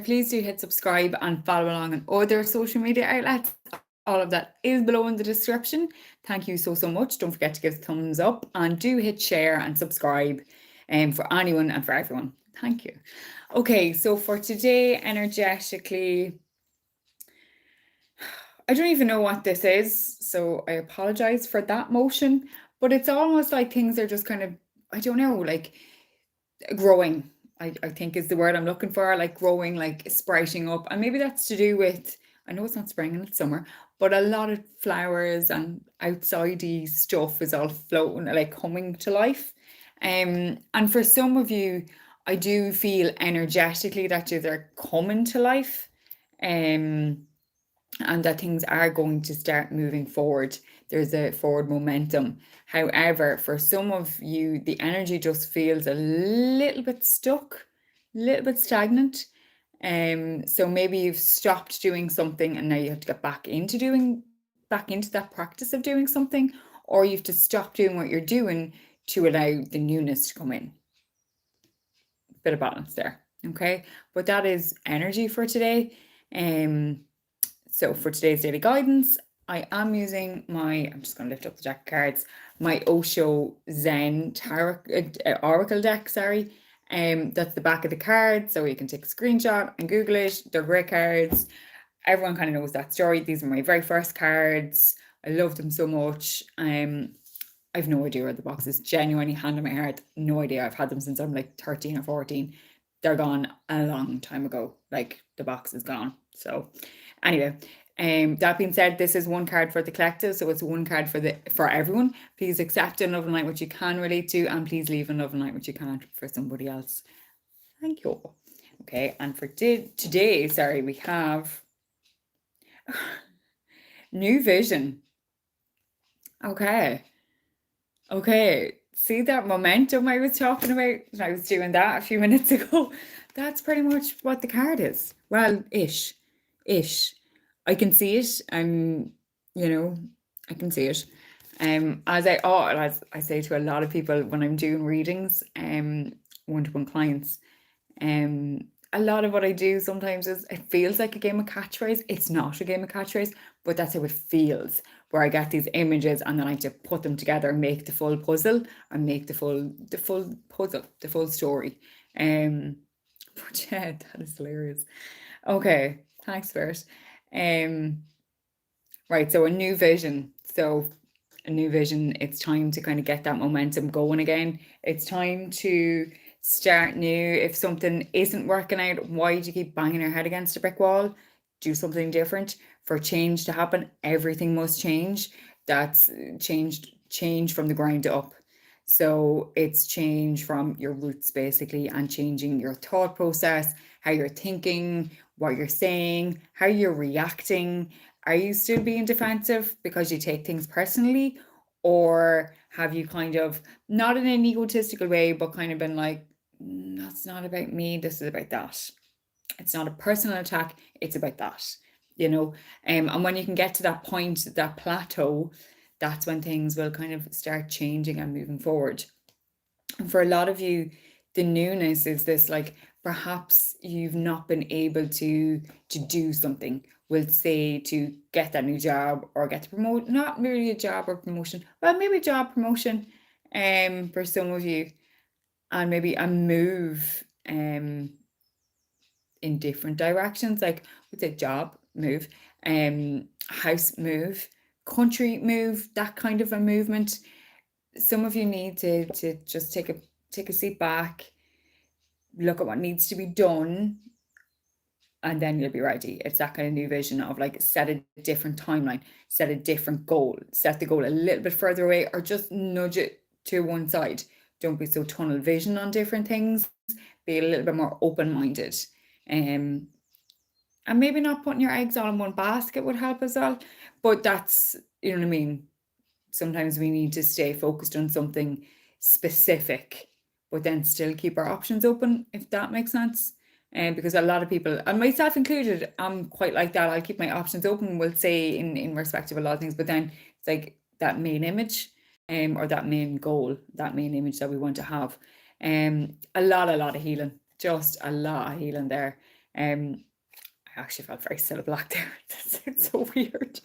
please do hit subscribe and follow along on other social media outlets. All of that is below in the description. Thank you so much. Don't forget to give a thumbs up and do hit share and subscribe for anyone and for everyone. Thank you. Okay, so for today, energetically, I don't even know what this is, so I apologize for that motion, but it's almost like things are just kind of, I don't know, like growing, I think is the word I'm looking for, like growing, like sprouting up. And maybe that's to do with, I know it's not spring and it's summer, but a lot of flowers and outsidey stuff is all floating, like coming to life. And for some of you, I do feel energetically that they're coming to life. Um, and that things are going to start moving forward. There's a forward momentum. However, for some of you, the energy just feels a little bit stuck, a little bit stagnant. So maybe you've stopped doing something and now you have to get back into that practice of doing something, or you have to stop doing what you're doing to allow the newness to come in. Bit of balance there. Okay. But that is energy for today. So for today's daily guidance, I am using I'm just going to lift up the deck of cards, my Osho Zen Tarot Oracle deck, sorry. That's the back of the card, so you can take a screenshot and Google it. They're great cards. Everyone kind of knows that story. These are my very first cards. I love them so much. I've no idea where the box is. Genuinely, hand on my heart, no idea. I've had them since I'm like 13 or 14. They're gone a long time ago. Like the box is gone. So anyway, that being said, this is one card for the collective, so it's one card for everyone. Please accept and love and light what you can relate to, and please leave and love and light what you can't for somebody else. Thank you. Okay, and for today, sorry, we have new vision. Okay. See that momentum I was talking about? I was doing that a few minutes ago. That's pretty much what the card is. Well, ish. I can see it. I can see it. As I say to a lot of people when I'm doing readings, one-to-one clients, a lot of what I do sometimes is it feels like a game of catchphrase. It's not a game of catchphrase, but that's how it feels. Where I get these images and then I just put them together and make the full puzzle and make the full puzzle, the full story. But yeah, that is hilarious. Okay, thanks for it. Right, so a new vision. So a new vision, it's time to kind of get that momentum going again. It's time to start new. If something isn't working out, why do you keep banging your head against a brick wall? Do something different. For change to happen, everything must change. That's change from the ground up. So it's change from your roots basically, and changing your thought process, how you're thinking, what you're saying, how you're reacting. Are you still being defensive because you take things personally? Or have you kind of, not in an egotistical way, but kind of been like, that's not about me, this is about that. It's not a personal attack, it's about that, and when you can get to that point, that plateau, that's when things will kind of start changing and moving forward. And for a lot of you, the newness is this, like perhaps you've not been able to do something. We'll say to get that new job or get to promote, not merely a job or promotion, well, maybe a job promotion for some of you, and maybe a move in different directions, like with a job move, house move, country move, that kind of a movement. Some of you need to just take a seat back, look at what needs to be done, and then you'll be ready. It's that kind of new vision of like, set a different timeline, set a different goal, set the goal a little bit further away, or just nudge it to one side. Don't be so tunnel vision on different things. Be a little bit more open-minded. And maybe not putting your eggs all in one basket would help as well. But that's, you know what I mean? Sometimes we need to stay focused on something specific, but then still keep our options open, if that makes sense. Because a lot of people, and myself included, I'm quite like that. I'll keep my options open, we'll say, in respect of a lot of things, but then it's like that main image, or that main goal, that main image that we want to have. A lot of healing, just a lot of healing there. I actually felt very still black there. It's so weird.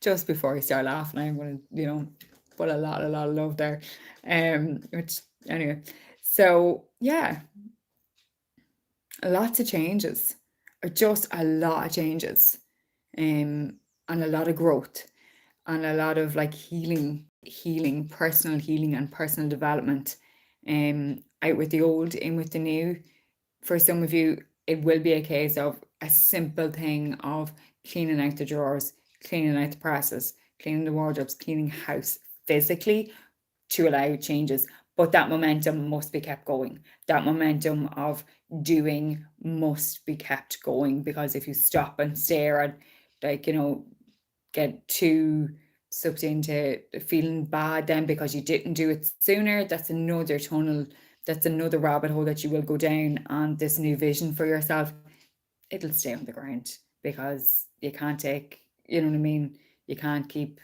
Just before I start laughing, I'm gonna, put a lot of love there. Which anyway, so yeah, lots of changes, or just a lot of changes, and a lot of growth, and a lot of like healing, personal healing and personal development. Out with the old, in with the new. For some of you, it will be a case of a simple thing of cleaning out the drawers, cleaning out the presses, cleaning the wardrobes, cleaning house physically to allow changes. But that momentum must be kept going. That momentum of doing must be kept going, because if you stop and stare at, like, get too sucked into feeling bad then because you didn't do it sooner, that's another tunnel, that's another rabbit hole that you will go down. And this new vision for yourself, it'll stay on the ground, because you can't take, you know what I mean? You can't keep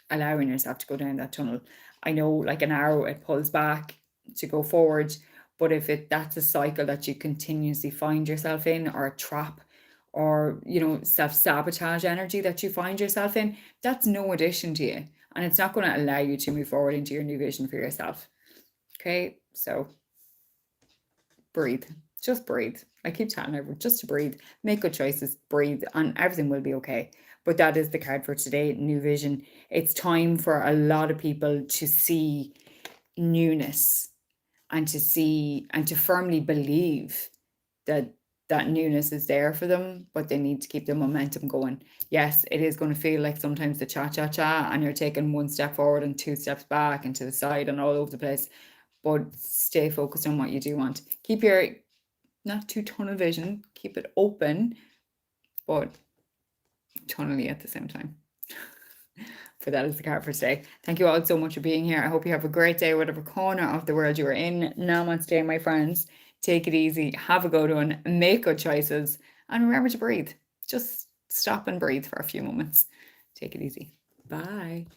allowing yourself to go down that tunnel. I know, like an arrow, it pulls back to go forward, but if that's a cycle that you continuously find yourself in, or a trap, or self-sabotage energy that you find yourself in, that's no addition to you, and it's not going to allow you to move forward into your new vision for yourself. Okay, so breathe. Just breathe. I keep telling everyone just to breathe, make good choices, breathe, and everything will be okay. But that is the card for today, new vision. It's time for a lot of people to see newness, and to firmly believe that newness is there for them, but they need to keep the momentum going. Yes, it is going to feel like sometimes the cha and you're taking one step forward and two steps back and to the side and all over the place. But stay focused on what you do want. Keep your not too tunnel vision, keep it open, but tunnely at the same time. For that is the card for today. Thank you all so much for being here. I hope you have a great day, whatever corner of the world you are in. Namaste, my friends. Take it easy. Have a good one. Make good choices. And remember to breathe. Just stop and breathe for a few moments. Take it easy. Bye.